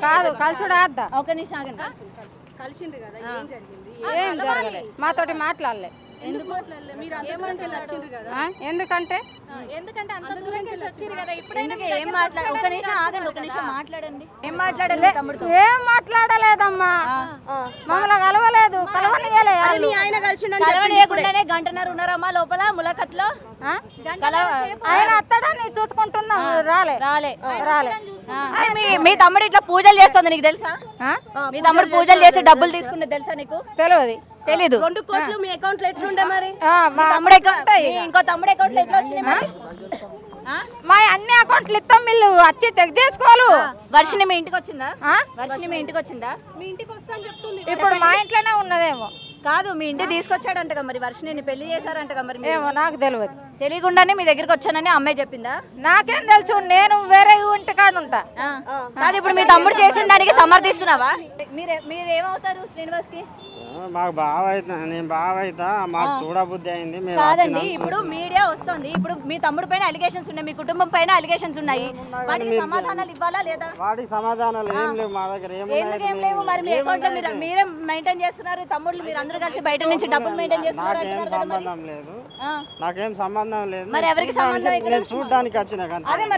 కాదు కలుసుడు ఆద్దా ఒక నిమిషం ఆగండి. కలిసిండ్రు కదా ఏం జరిగింది ఏం జరగలే మాతోటి మాట్లాడలే ఎందుకు మీరు అందరికీ వచ్చిండ్రు కదా ఎందుకంటే అంత దూరం నుంచి వచ్చిర్రు కదా ఇప్పుడైనా ఎందుకు ఏం మాట్లాడ ఒక నిమిషం ఆగండి, ఒక నిమిషం మాట్లాడండి. ఏం మాట్లాడలే తమ్ముడితో? ఏం మాట్లాడలేదమ్మా మమ్మల్ని కలవలేదు కలవనియలే వాళ్ళు. ఆయన కలిసిండని కలవనీయకుండానే గంటన్నర ఉన్నారమ్మా లోపల ములాఖత్లో. ఆయన అత్తడాన్ని చూసుకుంటున్నాం రాలే రాలే రాలే మీ తమ్ముడు ఇట్లా పూజలు చేస్తుంది నీకు తెలుసా? మీ తమ్ముడు పూజలు చేసి డబ్బులు తీసుకున్నది తెలుసా నీకు? తెలియదు తెలీదు. 2 కోట్లు మీ అకౌంట్ లో ఎట్లుండే మరి మీ తమ్ముడు అకౌంట్ ఇంకో తమ్ముడు అకౌంట్ లో ఎట్లా వచ్చినాయి మరి? మా అన్ని అకౌంట్లు ఇస్తాం వీళ్ళు వచ్చి చెక్ చేసుకోవాలి. వర్షిని మీ ఇంటికి వచ్చిందా? వర్షిని మీ ఇంటికి వచ్చిందా? మీ ఇంటికి వస్తాను చెప్తుంది ఇప్పుడు మా ఇంట్లోనే ఉన్నదేమో. కాదు మీ ఇంటికి తీసుకొచ్చాడంటగా మరి వర్షిని పెళ్లి చేశారంటగా మరి మీరు? ఏమో నాకు తెలియదు. తెలియకుండానే మీ దగ్గరికి వచ్చానని అమ్మాయి చెప్పిందా? నాకేం తెలుసు నేను వేరే ఇంటికాడ ఉంటా. కాదు ఇప్పుడు మీ తమ్ముడు చేసిన దానికి సమర్థిస్తున్నావా? మీరేమవుతారు శ్రీనివాస్ కి? మాకు బావ అవుతా నేను బావ అవుతా మాకు చూడబుద్ధి అయింది. కాదండి ఇప్పుడు మీడియా వస్తుంది, ఇప్పుడు మీ తమ్ముడు పైన అలిగేషన్స్ ఉన్నాయి, మీ కుటుంబం పైన అలిగేషన్స్ ఉన్నాయి, వాటికి సమాధానాలు ఇవ్వాలా లేదా? వాటికి సమాధానాలు ఏం లేవు మా దగ్గర. ఎందుకు ఏం లేవు? మరి మీ అకౌంట్ లో మీరే మెయింటైన్ చేస్తున్నారు, తమ్ముళ్ళు మీరు అందరూ కలిసి బయట నుంచి డబ్బులు మెయింటైన్ చేస్తున్నారు నాకేం అంటున్నారు కదా మరి. సంబంధం లేదు, నాకేం సంబంధం లేదు. మరి ఎవరికి సంబంధం? నేను చూడడానికి వచ్చిన అదే మరి